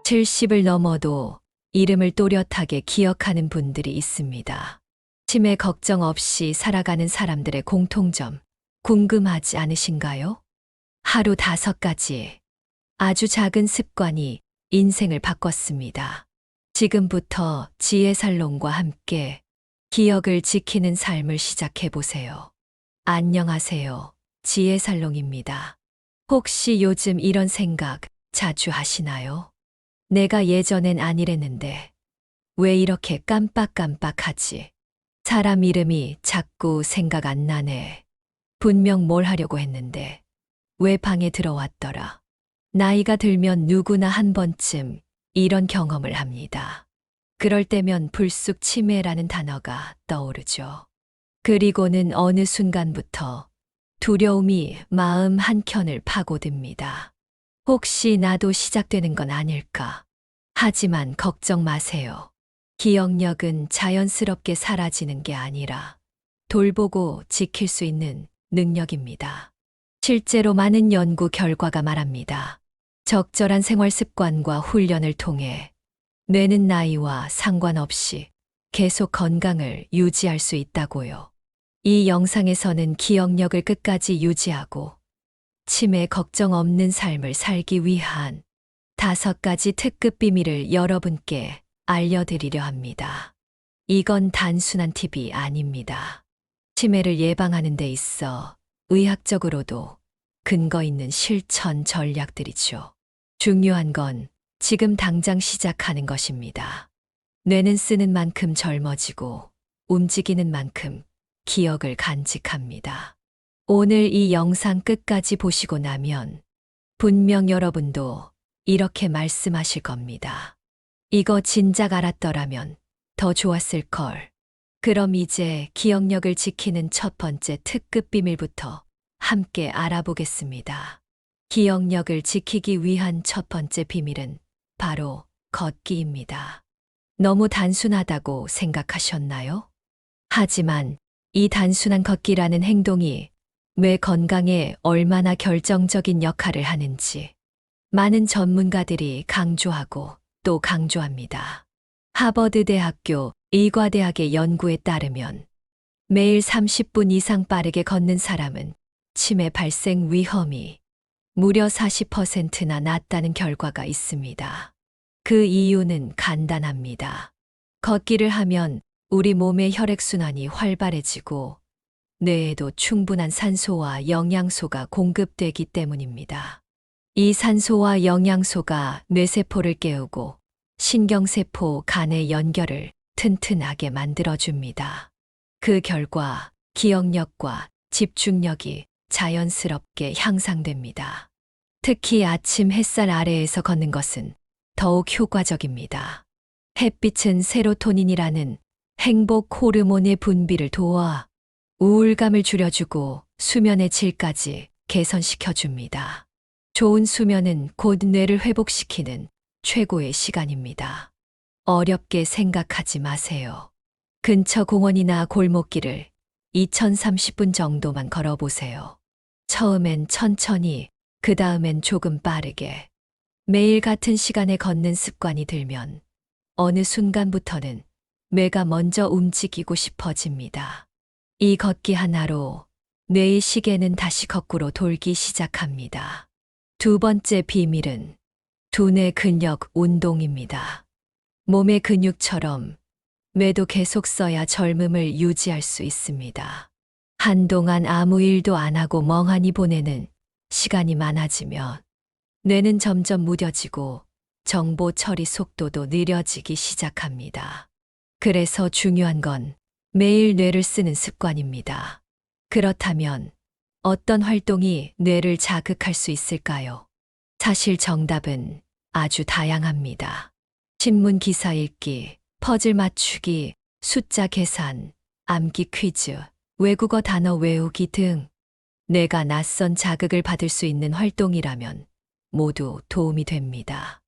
70을 넘어도 이름을 또렷하게 기억하는 분들이 있습니다. 치매 걱정 없이 살아가는 사람들의 공통점, 궁금하지 않으신가요? 하루 5가지 아주 작은 습관이 인생을 바꿨습니다. 지금부터 지혜살롱과 함께 기억을 지키는 삶을 시작해 보세요. 안녕하세요. 지혜살롱입니다. 혹시 요즘 이런 생각 자주 하시나요? 내가 예전엔 안 이랬는데 왜 이렇게 깜빡깜빡하지? 사람 이름이 자꾸 생각 안 나네. 분명 뭘 하려고 했는데 왜 방에 들어왔더라? 나이가 들면 누구나 한 번쯤 이런 경험을 합니다. 그럴 때면 불쑥 치매라는 단어가 떠오르죠. 그리고는 어느 순간부터 두려움이 마음 한켠을 파고듭니다. 혹시 나도 시작되는 건 아닐까? 하지만 걱정 마세요. 기억력은 자연스럽게 사라지는 게 아니라 돌보고 지킬 수 있는 능력입니다. 실제로 많은 연구 결과가 말합니다. 적절한 생활 습관과 훈련을 통해 뇌는 나이와 상관없이 계속 건강을 유지할 수 있다고요. 이 영상에서는 기억력을 끝까지 유지하고 치매 걱정 없는 삶을 살기 위한 5가지 특급 비밀을 여러분께 알려드리려 합니다. 이건 단순한 팁이 아닙니다. 치매를 예방하는 데 있어 의학적으로도 근거 있는 실천 전략들이죠. 중요한 건 지금 당장 시작하는 것입니다. 뇌는 쓰는 만큼 젊어지고 움직이는 만큼 기억을 간직합니다. 오늘 이 영상 끝까지 보시고 나면 분명 여러분도 이렇게 말씀하실 겁니다. 이거 진작 알았더라면 더 좋았을 걸. 그럼 이제 기억력을 지키는 첫 번째 특급 비밀부터 함께 알아보겠습니다. 기억력을 지키기 위한 첫 번째 비밀은 바로 걷기입니다. 너무 단순하다고 생각하셨나요? 하지만 이 단순한 걷기라는 행동이 뇌 건강에 얼마나 결정적인 역할을 하는지 많은 전문가들이 강조하고 또 강조합니다. 하버드 대학교 의과대학의 연구에 따르면 매일 30분 이상 빠르게 걷는 사람은 치매 발생 위험이 무려 40%나 낮다는 결과가 있습니다. 그 이유는 간단합니다. 걷기를 하면 우리 몸의 혈액순환이 활발해지고 뇌에도 충분한 산소와 영양소가 공급되기 때문입니다. 이 산소와 영양소가 뇌세포를 깨우고 신경세포 간의 연결을 튼튼하게 만들어줍니다. 그 결과 기억력과 집중력이 자연스럽게 향상됩니다. 특히 아침 햇살 아래에서 걷는 것은 더욱 효과적입니다. 햇빛은 세로토닌이라는 행복 호르몬의 분비를 도와 우울감을 줄여주고 수면의 질까지 개선시켜줍니다. 좋은 수면은 곧 뇌를 회복시키는 최고의 시간입니다. 어렵게 생각하지 마세요. 근처 공원이나 골목길을 2030분 정도만 걸어보세요. 처음엔 천천히, 그 다음엔 조금 빠르게. 매일 같은 시간에 걷는 습관이 들면 어느 순간부터는 뇌가 먼저 움직이고 싶어집니다. 이 걷기 하나로 뇌의 시계는 다시 거꾸로 돌기 시작합니다. 두 번째 비밀은 두뇌 근력 운동입니다. 몸의 근육처럼 뇌도 계속 써야 젊음을 유지할 수 있습니다. 한동안 아무 일도 안 하고 멍하니 보내는 시간이 많아지면 뇌는 점점 무뎌지고 정보 처리 속도도 느려지기 시작합니다. 그래서 중요한 건 매일 뇌를 쓰는 습관입니다. 그렇다면 어떤 활동이 뇌를 자극할 수 있을까요? 사실 정답은 아주 다양합니다. 신문 기사 읽기, 퍼즐 맞추기, 숫자 계산, 암기 퀴즈, 외국어 단어 외우기 등 뇌가 낯선 자극을 받을 수 있는 활동이라면 모두 도움이 됩니다.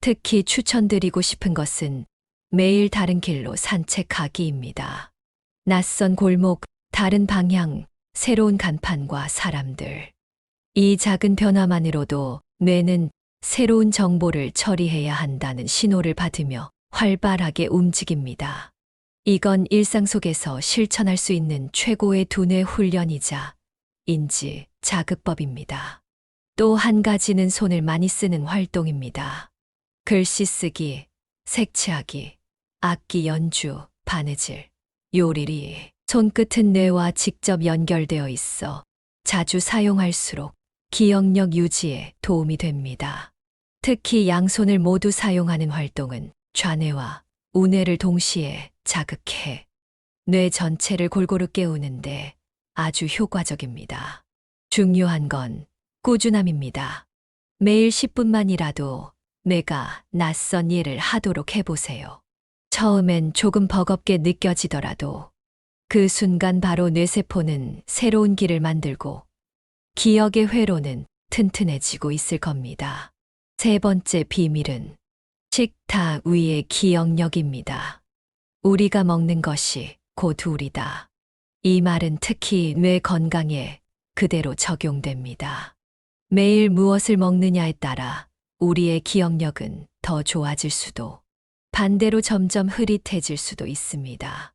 특히 추천드리고 싶은 것은 매일 다른 길로 산책하기입니다. 낯선 골목, 다른 방향, 새로운 간판과 사람들. 이 작은 변화만으로도 뇌는 새로운 정보를 처리해야 한다는 신호를 받으며 활발하게 움직입니다. 이건 일상 속에서 실천할 수 있는 최고의 두뇌 훈련이자 인지 자극법입니다. 또 한 가지는 손을 많이 쓰는 활동입니다. 글씨 쓰기, 색칠하기, 악기 연주, 바느질, 요리리. 손끝은 뇌와 직접 연결되어 있어 자주 사용할수록 기억력 유지에 도움이 됩니다. 특히 양손을 모두 사용하는 활동은 좌뇌와 우뇌를 동시에 자극해 뇌 전체를 골고루 깨우는데 아주 효과적입니다. 중요한 건 꾸준함입니다. 매일 10분만이라도 뇌가 낯선 일을 하도록 해보세요. 처음엔 조금 버겁게 느껴지더라도 그 순간 바로 뇌세포는 새로운 길을 만들고 기억의 회로는 튼튼해지고 있을 겁니다. 세 번째 비밀은 식탁 위의 기억력입니다. 우리가 먹는 것이 곧 우리다. 이 말은 특히 뇌 건강에 그대로 적용됩니다. 매일 무엇을 먹느냐에 따라 우리의 기억력은 더 좋아질 수도, 반대로 점점 흐릿해질 수도 있습니다.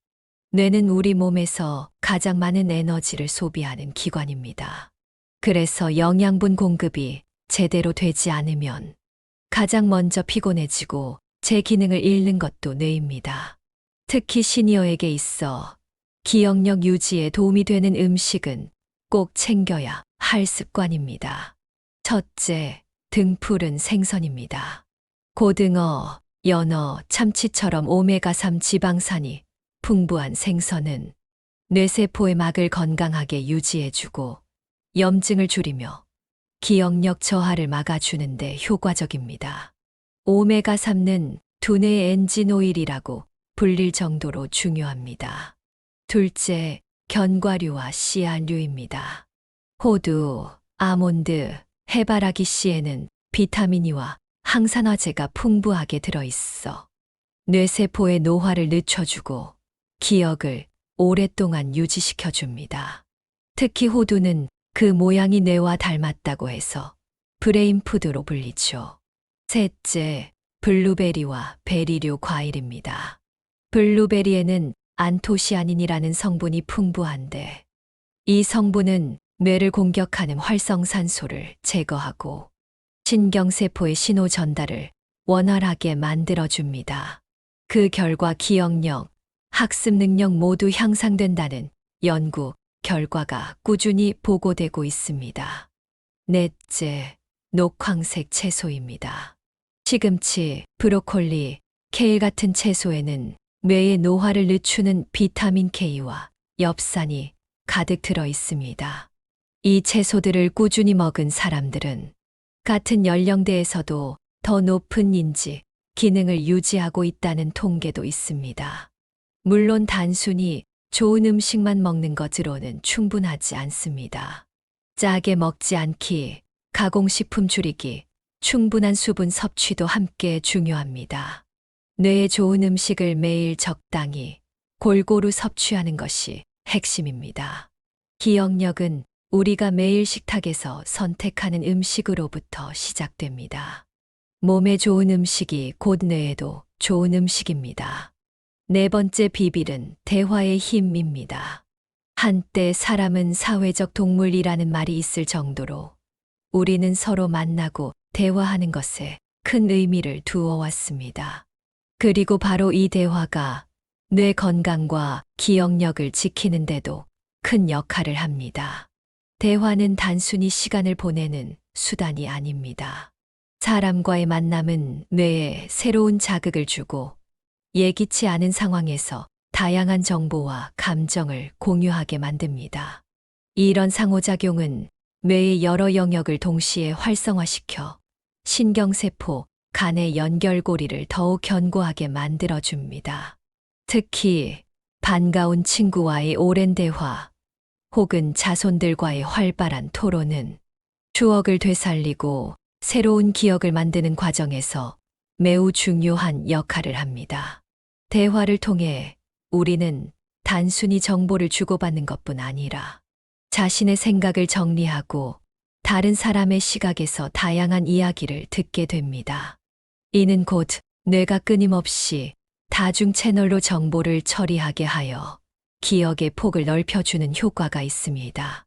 뇌는 우리 몸에서 가장 많은 에너지를 소비하는 기관입니다. 그래서 영양분 공급이 제대로 되지 않으면 가장 먼저 피곤해지고 제 기능을 잃는 것도 뇌입니다. 특히 시니어에게 있어 기억력 유지에 도움이 되는 음식은 꼭 챙겨야 할 습관입니다. 첫째, 등푸른 생선입니다. 고등어, 연어, 참치처럼 오메가3 지방산이 풍부한 생선은 뇌세포의 막을 건강하게 유지해주고 염증을 줄이며 기억력 저하를 막아주는데 효과적입니다. 오메가3는 두뇌의 엔진 오일이라고 불릴 정도로 중요합니다. 둘째, 견과류와 씨앗류입니다. 호두, 아몬드, 해바라기 씨에는 비타민이와 항산화제가 풍부하게 들어있어 뇌세포의 노화를 늦춰주고 기억을 오랫동안 유지시켜줍니다. 특히 호두는 그 모양이 뇌와 닮았다고 해서 브레인푸드로 불리죠. 셋째, 블루베리와 베리류 과일입니다. 블루베리에는 안토시아닌이라는 성분이 풍부한데 이 성분은 뇌를 공격하는 활성산소를 제거하고 신경세포의 신호 전달을 원활하게 만들어줍니다. 그 결과 기억력, 학습 능력 모두 향상된다는 연구 결과가 꾸준히 보고되고 있습니다. 넷째, 녹황색 채소입니다. 시금치, 브로콜리, 케일 같은 채소에는 뇌의 노화를 늦추는 비타민 K와 엽산이 가득 들어 있습니다. 이 채소들을 꾸준히 먹은 사람들은 같은 연령대에서도 더 높은 인지, 기능을 유지하고 있다는 통계도 있습니다. 물론 단순히 좋은 음식만 먹는 것으로는 충분하지 않습니다. 짜게 먹지 않기, 가공식품 줄이기, 충분한 수분 섭취도 함께 중요합니다. 뇌에 좋은 음식을 매일 적당히 골고루 섭취하는 것이 핵심입니다. 기억력은 우리가 매일 식탁에서 선택하는 음식으로부터 시작됩니다. 몸에 좋은 음식이 곧 뇌에도 좋은 음식입니다. 네 번째 비밀은 대화의 힘입니다. 한때 사람은 사회적 동물이라는 말이 있을 정도로 우리는 서로 만나고 대화하는 것에 큰 의미를 두어 왔습니다. 그리고 바로 이 대화가 뇌 건강과 기억력을 지키는데도 큰 역할을 합니다. 대화는 단순히 시간을 보내는 수단이 아닙니다. 사람과의 만남은 뇌에 새로운 자극을 주고 예기치 않은 상황에서 다양한 정보와 감정을 공유하게 만듭니다. 이런 상호작용은 뇌의 여러 영역을 동시에 활성화시켜 신경세포, 간의 연결고리를 더욱 견고하게 만들어줍니다. 특히 반가운 친구와의 오랜 대화 혹은 자손들과의 활발한 토론은 추억을 되살리고 새로운 기억을 만드는 과정에서 매우 중요한 역할을 합니다. 대화를 통해 우리는 단순히 정보를 주고받는 것뿐 아니라 자신의 생각을 정리하고 다른 사람의 시각에서 다양한 이야기를 듣게 됩니다. 이는 곧 뇌가 끊임없이 다중 채널로 정보를 처리하게 하여 기억의 폭을 넓혀주는 효과가 있습니다.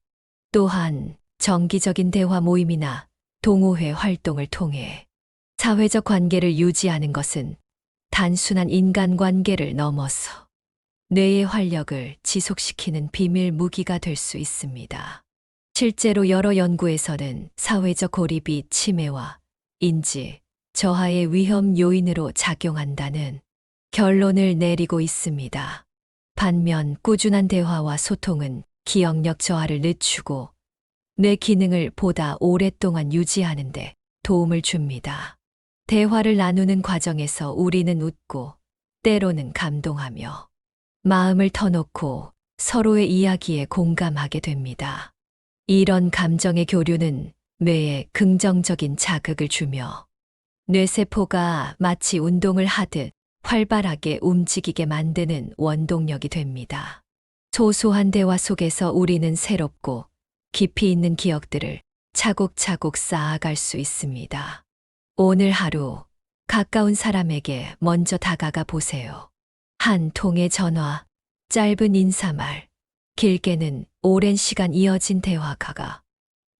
또한 정기적인 대화 모임이나 동호회 활동을 통해 사회적 관계를 유지하는 것은 단순한 인간관계를 넘어서 뇌의 활력을 지속시키는 비밀 무기가 될 수 있습니다. 실제로 여러 연구에서는 사회적 고립이 치매와 인지 저하의 위험 요인으로 작용한다는 결론을 내리고 있습니다. 반면 꾸준한 대화와 소통은 기억력 저하를 늦추고 뇌 기능을 보다 오랫동안 유지하는 데 도움을 줍니다. 대화를 나누는 과정에서 우리는 웃고 때로는 감동하며 마음을 터놓고 서로의 이야기에 공감하게 됩니다. 이런 감정의 교류는 뇌에 긍정적인 자극을 주며 뇌세포가 마치 운동을 하듯 활발하게 움직이게 만드는 원동력이 됩니다. 소소한 대화 속에서 우리는 새롭고 깊이 있는 기억들을 차곡차곡 쌓아갈 수 있습니다. 오늘 하루 가까운 사람에게 먼저 다가가 보세요. 한 통의 전화, 짧은 인사말, 길게는 오랜 시간 이어진 대화가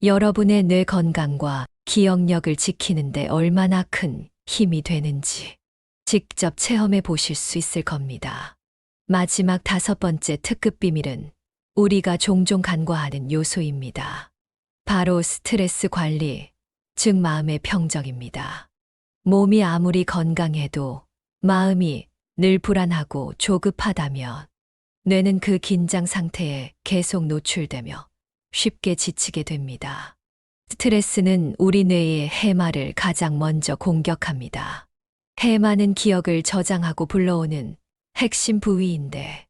여러분의 뇌 건강과 기억력을 지키는데 얼마나 큰 힘이 되는지 직접 체험해 보실 수 있을 겁니다. 마지막 5번째 특급 비밀은 우리가 종종 간과하는 요소입니다. 바로 스트레스 관리, 즉 마음의 평정입니다. 몸이 아무리 건강해도 마음이 늘 불안하고 조급하다면 뇌는 그 긴장 상태에 계속 노출되며 쉽게 지치게 됩니다. 스트레스는 우리 뇌의 해마를 가장 먼저 공격합니다. 해마는 기억을 저장하고 불러오는 핵심 부위인데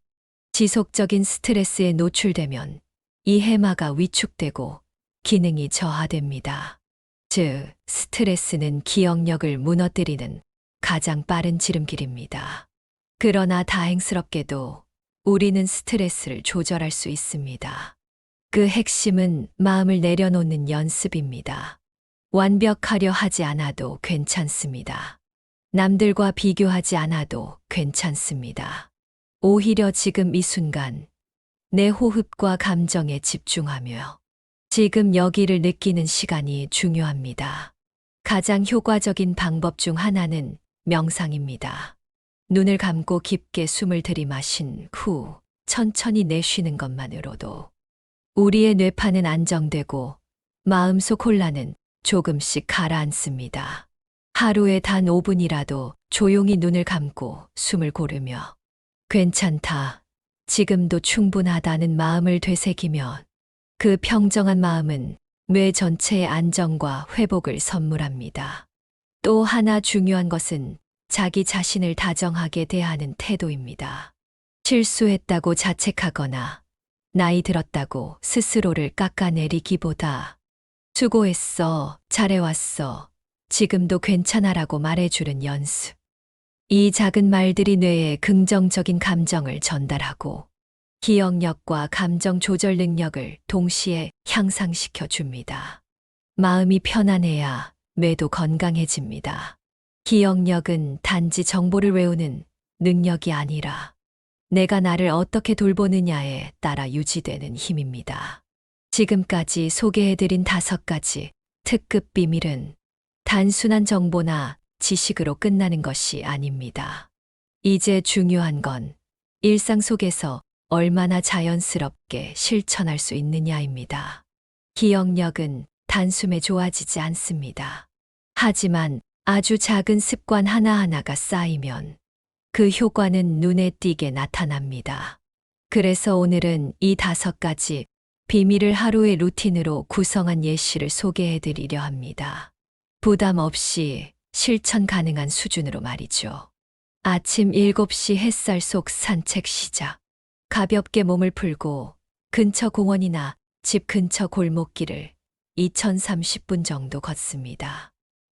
지속적인 스트레스에 노출되면 이 해마가 위축되고 기능이 저하됩니다. 즉, 스트레스는 기억력을 무너뜨리는 가장 빠른 지름길입니다. 그러나 다행스럽게도 우리는 스트레스를 조절할 수 있습니다. 그 핵심은 마음을 내려놓는 연습입니다. 완벽하려 하지 않아도 괜찮습니다. 남들과 비교하지 않아도 괜찮습니다. 오히려 지금 이 순간 내 호흡과 감정에 집중하며 지금 여기를 느끼는 시간이 중요합니다. 가장 효과적인 방법 중 하나는 명상입니다. 눈을 감고 깊게 숨을 들이마신 후 천천히 내쉬는 것만으로도 우리의 뇌파는 안정되고 마음속 혼란은 조금씩 가라앉습니다. 하루에 단 5분이라도 조용히 눈을 감고 숨을 고르며 괜찮다, 지금도 충분하다는 마음을 되새기면 그 평정한 마음은 뇌 전체의 안정과 회복을 선물합니다. 또 하나 중요한 것은 자기 자신을 다정하게 대하는 태도입니다. 실수했다고 자책하거나 나이 들었다고 스스로를 깎아내리기보다 수고했어, 잘해왔어, 지금도 괜찮아라고 말해주는 연습. 이 작은 말들이 뇌에 긍정적인 감정을 전달하고 기억력과 감정 조절 능력을 동시에 향상시켜 줍니다. 마음이 편안해야 뇌도 건강해집니다. 기억력은 단지 정보를 외우는 능력이 아니라 내가 나를 어떻게 돌보느냐에 따라 유지되는 힘입니다. 지금까지 소개해드린 5가지 특급 비밀은 단순한 정보나 지식으로 끝나는 것이 아닙니다. 이제 중요한 건 일상 속에서 얼마나 자연스럽게 실천할 수 있느냐입니다. 기억력은 단숨에 좋아지지 않습니다. 하지만 아주 작은 습관 하나하나가 쌓이면 그 효과는 눈에 띄게 나타납니다. 그래서 오늘은 이 5가지 비밀을 하루의 루틴으로 구성한 예시를 소개해드리려 합니다. 부담 없이 실천 가능한 수준으로 말이죠. 아침 7시 햇살 속 산책 시작. 가볍게 몸을 풀고 근처 공원이나 집 근처 골목길을 2030분 정도 걷습니다.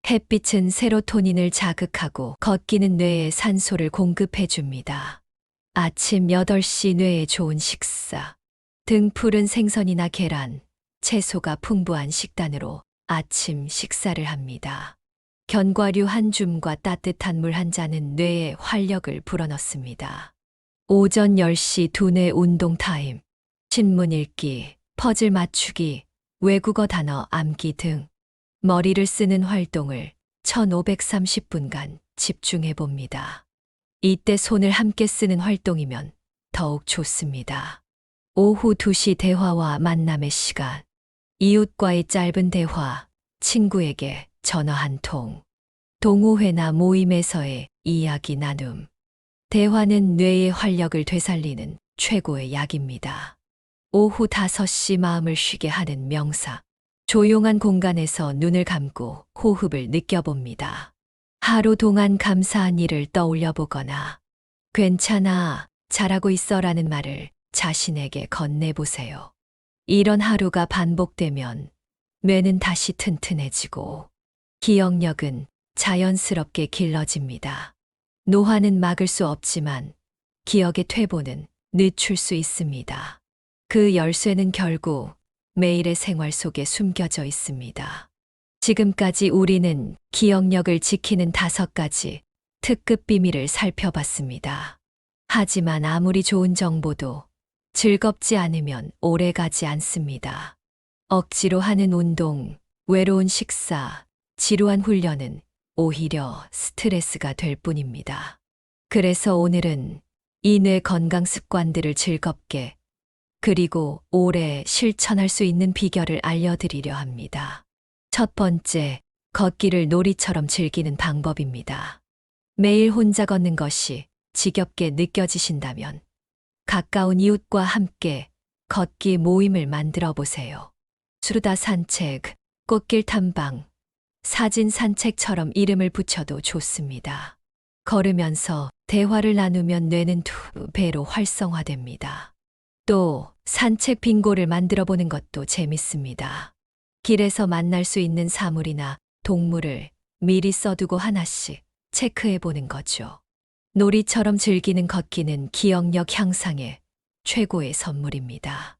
햇빛은 세로토닌을 자극하고 걷기는 뇌에 산소를 공급해 줍니다. 아침 8시 뇌에 좋은 식사. 등푸른 생선이나 계란, 채소가 풍부한 식단으로 아침 식사를 합니다. 견과류 한 줌과 따뜻한 물 한 잔은 뇌에 활력을 불어넣습니다. 오전 10시 두뇌 운동 타임, 신문 읽기, 퍼즐 맞추기, 외국어 단어 암기 등 머리를 쓰는 활동을 1530분간 집중해 봅니다. 이때 손을 함께 쓰는 활동이면 더욱 좋습니다. 오후 2시 대화와 만남의 시간, 이웃과의 짧은 대화, 친구에게 전화 한 통, 동호회나 모임에서의 이야기 나눔. 대화는 뇌의 활력을 되살리는 최고의 약입니다. 오후 5시 마음을 쉬게 하는 명상. 조용한 공간에서 눈을 감고 호흡을 느껴봅니다. 하루 동안 감사한 일을 떠올려 보거나 괜찮아, 잘하고 있어라는 말을 자신에게 건네보세요. 이런 하루가 반복되면 뇌는 다시 튼튼해지고 기억력은 자연스럽게 길러집니다. 노화는 막을 수 없지만 기억의 퇴보는 늦출 수 있습니다. 그 열쇠는 결국 매일의 생활 속에 숨겨져 있습니다. 지금까지 우리는 기억력을 지키는 5가지 특급 비밀을 살펴봤습니다. 하지만 아무리 좋은 정보도 즐겁지 않으면 오래 가지 않습니다. 억지로 하는 운동, 외로운 식사, 지루한 훈련은 오히려 스트레스가 될 뿐입니다. 그래서 오늘은 이 뇌 건강 습관들을 즐겁게 그리고 오래 실천할 수 있는 비결을 알려드리려 합니다. 첫 번째, 걷기를 놀이처럼 즐기는 방법입니다. 매일 혼자 걷는 것이 지겹게 느껴지신다면 가까운 이웃과 함께 걷기 모임을 만들어 보세요. 수루다 산책, 꽃길 탐방, 사진 산책처럼 이름을 붙여도 좋습니다. 걸으면서 대화를 나누면 뇌는 2배로 활성화됩니다. 또 산책 빙고를 만들어 보는 것도 재밌습니다. 길에서 만날 수 있는 사물이나 동물을 미리 써두고 하나씩 체크해 보는 거죠. 놀이처럼 즐기는 걷기는 기억력 향상에 최고의 선물입니다.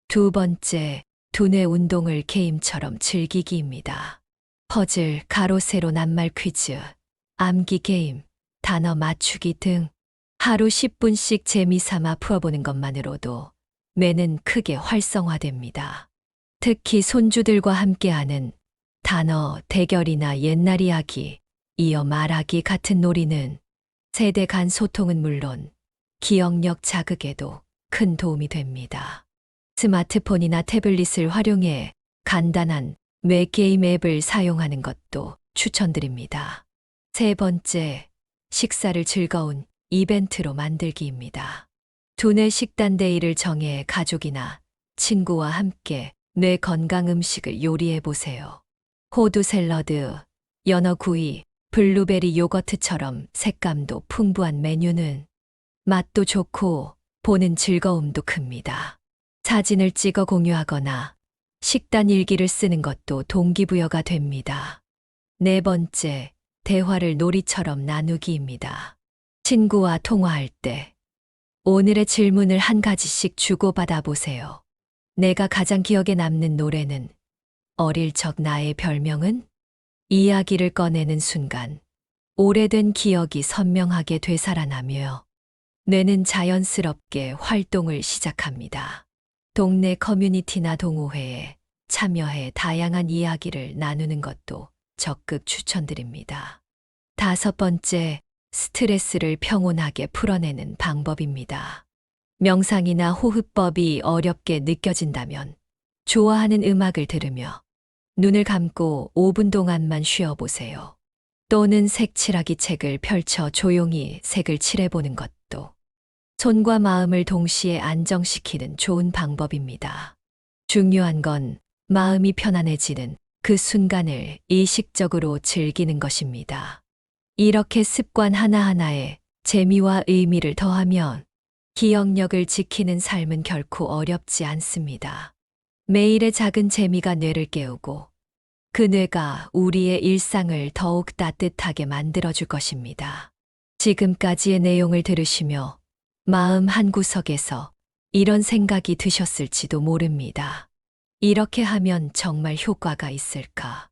두 번째, 두뇌 운동을 게임처럼 즐기기입니다. 퍼즐, 가로, 세로, 낱말 퀴즈, 암기 게임, 단어 맞추기 등 하루 10분씩 재미삼아 풀어보는 것만으로도 뇌는 크게 활성화됩니다. 특히 손주들과 함께하는 단어 대결이나 옛날 이야기, 이어 말하기 같은 놀이는 세대 간 소통은 물론 기억력 자극에도 큰 도움이 됩니다. 스마트폰이나 태블릿을 활용해 간단한 뇌 게임 앱을 사용하는 것도 추천드립니다. 세 번째, 식사를 즐거운 이벤트로 만들기입니다. 두뇌 식단 데이를 정해 가족이나 친구와 함께 뇌 건강 음식을 요리해 보세요. 호두 샐러드, 연어 구이, 블루베리 요거트처럼 색감도 풍부한 메뉴는 맛도 좋고 보는 즐거움도 큽니다. 사진을 찍어 공유하거나 식단 일기를 쓰는 것도 동기부여가 됩니다. 네 번째, 대화를 놀이처럼 나누기입니다. 친구와 통화할 때 오늘의 질문을 한 가지씩 주고받아 보세요. 내가 가장 기억에 남는 노래는? 어릴 적 나의 별명은? 이야기를 꺼내는 순간 오래된 기억이 선명하게 되살아나며 뇌는 자연스럽게 활동을 시작합니다. 동네 커뮤니티나 동호회에 참여해 다양한 이야기를 나누는 것도 적극 추천드립니다. 다섯 번째, 스트레스를 평온하게 풀어내는 방법입니다. 명상이나 호흡법이 어렵게 느껴진다면 좋아하는 음악을 들으며 눈을 감고 5분 동안만 쉬어보세요. 또는 색칠하기 책을 펼쳐 조용히 색을 칠해보는 것도 손과 마음을 동시에 안정시키는 좋은 방법입니다. 중요한 건 마음이 편안해지는 그 순간을 의식적으로 즐기는 것입니다. 이렇게 습관 하나하나에 재미와 의미를 더하면 기억력을 지키는 삶은 결코 어렵지 않습니다. 매일의 작은 재미가 뇌를 깨우고 그 뇌가 우리의 일상을 더욱 따뜻하게 만들어줄 것입니다. 지금까지의 내용을 들으시며 마음 한구석에서 이런 생각이 드셨을지도 모릅니다. 이렇게 하면 정말 효과가 있을까?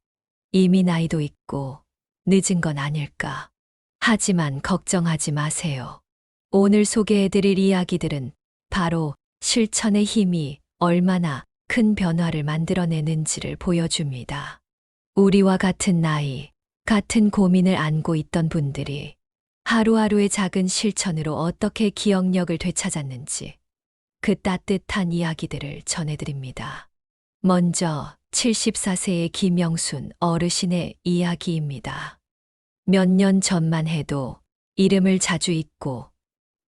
이미 나이도 있고 늦은 건 아닐까? 하지만 걱정하지 마세요. 오늘 소개해드릴 이야기들은 바로 실천의 힘이 얼마나 큰 변화를 만들어내는지를 보여줍니다. 우리와 같은 나이, 같은 고민을 안고 있던 분들이 하루하루의 작은 실천으로 어떻게 기억력을 되찾았는지 그 따뜻한 이야기들을 전해드립니다. 먼저 74세의 김영순 어르신의 이야기입니다. 몇 년 전만 해도 이름을 자주 잊고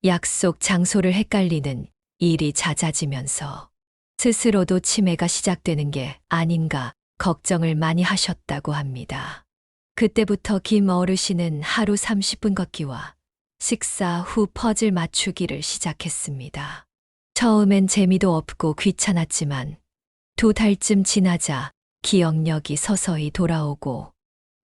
약속 장소를 헷갈리는 일이 잦아지면서 스스로도 치매가 시작되는 게 아닌가 걱정을 많이 하셨다고 합니다. 그때부터 김 어르신은 하루 30분 걷기와 식사 후 퍼즐 맞추기를 시작했습니다. 처음엔 재미도 없고 귀찮았지만 2달쯤 지나자 기억력이 서서히 돌아오고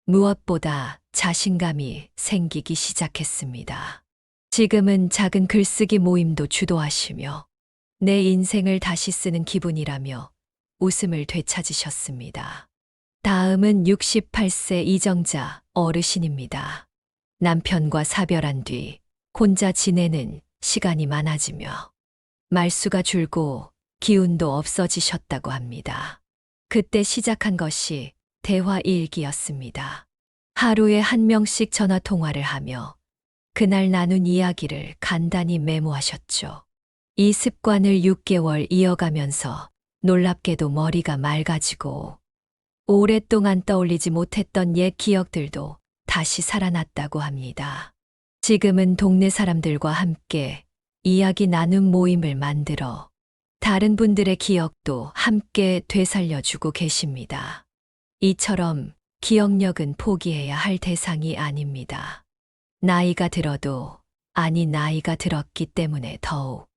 무엇보다 자신감이 생기기 시작했습니다. 지금은 작은 글쓰기 모임도 주도하시며 내 인생을 다시 쓰는 기분이라며 웃음을 되찾으셨습니다. 다음은 68세 이정자 어르신입니다. 남편과 사별한 뒤 혼자 지내는 시간이 많아지며 말수가 줄고 기운도 없어지셨다고 합니다. 그때 시작한 것이 대화 일기였습니다. 하루에 한 명씩 전화 통화를 하며 그날 나눈 이야기를 간단히 메모하셨죠. 이 습관을 6개월 이어가면서 놀랍게도 머리가 맑아지고 오랫동안 떠올리지 못했던 옛 기억들도 다시 살아났다고 합니다. 지금은 동네 사람들과 함께 이야기 나눔 모임을 만들어 다른 분들의 기억도 함께 되살려주고 계십니다. 이처럼 기억력은 포기해야 할 대상이 아닙니다. 나이가 들어도 나이가 들었기 때문에 더욱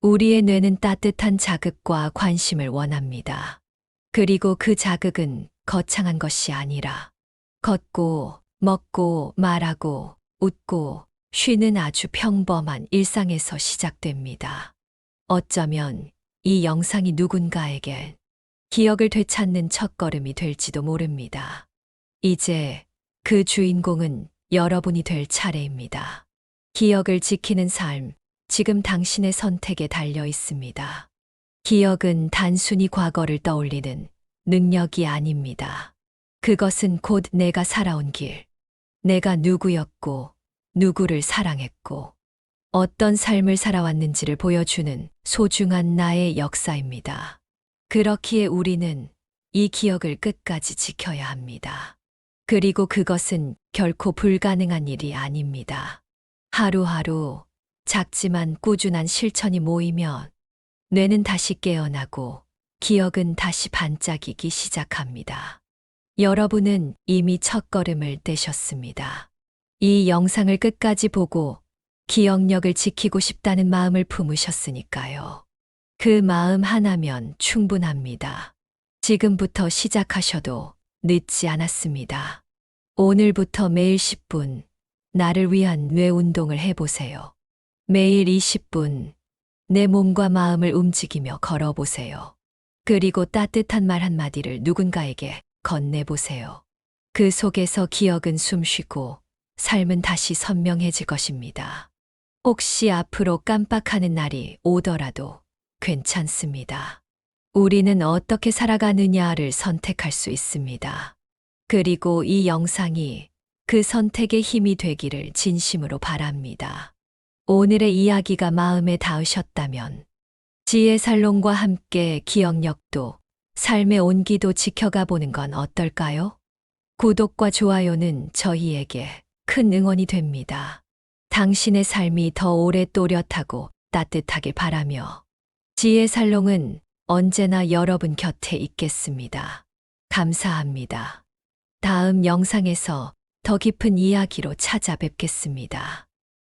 우리의 뇌는 따뜻한 자극과 관심을 원합니다. 그리고 그 자극은 거창한 것이 아니라 걷고, 먹고, 말하고, 웃고, 쉬는 아주 평범한 일상에서 시작됩니다. 어쩌면 이 영상이 누군가에겐 기억을 되찾는 첫걸음이 될지도 모릅니다. 이제 그 주인공은 여러분이 될 차례입니다. 기억을 지키는 삶, 지금 당신의 선택에 달려 있습니다. 기억은 단순히 과거를 떠올리는 능력이 아닙니다. 그것은 곧 내가 살아온 길, 내가 누구였고, 누구를 사랑했고, 어떤 삶을 살아왔는지를 보여주는 소중한 나의 역사입니다. 그렇기에 우리는 이 기억을 끝까지 지켜야 합니다. 그리고 그것은 결코 불가능한 일이 아닙니다. 하루하루 작지만 꾸준한 실천이 모이면 뇌는 다시 깨어나고 기억은 다시 반짝이기 시작합니다. 여러분은 이미 첫걸음을 떼셨습니다. 이 영상을 끝까지 보고 기억력을 지키고 싶다는 마음을 품으셨으니까요. 그 마음 하나면 충분합니다. 지금부터 시작하셔도 늦지 않았습니다. 오늘부터 매일 10분, 나를 위한 뇌 운동을 해보세요. 매일 20분, 내 몸과 마음을 움직이며 걸어보세요. 그리고 따뜻한 말 한마디를 누군가에게 건네보세요. 그 속에서 기억은 숨쉬고 삶은 다시 선명해질 것입니다. 혹시 앞으로 깜빡하는 날이 오더라도 괜찮습니다. 우리는 어떻게 살아가느냐를 선택할 수 있습니다. 그리고 이 영상이 그 선택의 힘이 되기를 진심으로 바랍니다. 오늘의 이야기가 마음에 닿으셨다면 지혜살롱과 함께 기억력도 삶의 온기도 지켜가 보는 건 어떨까요? 구독과 좋아요는 저희에게 큰 응원이 됩니다. 당신의 삶이 더 오래 또렷하고 따뜻하길 바라며 지혜살롱은 언제나 여러분 곁에 있겠습니다. 감사합니다. 다음 영상에서 더 깊은 이야기로 찾아뵙겠습니다.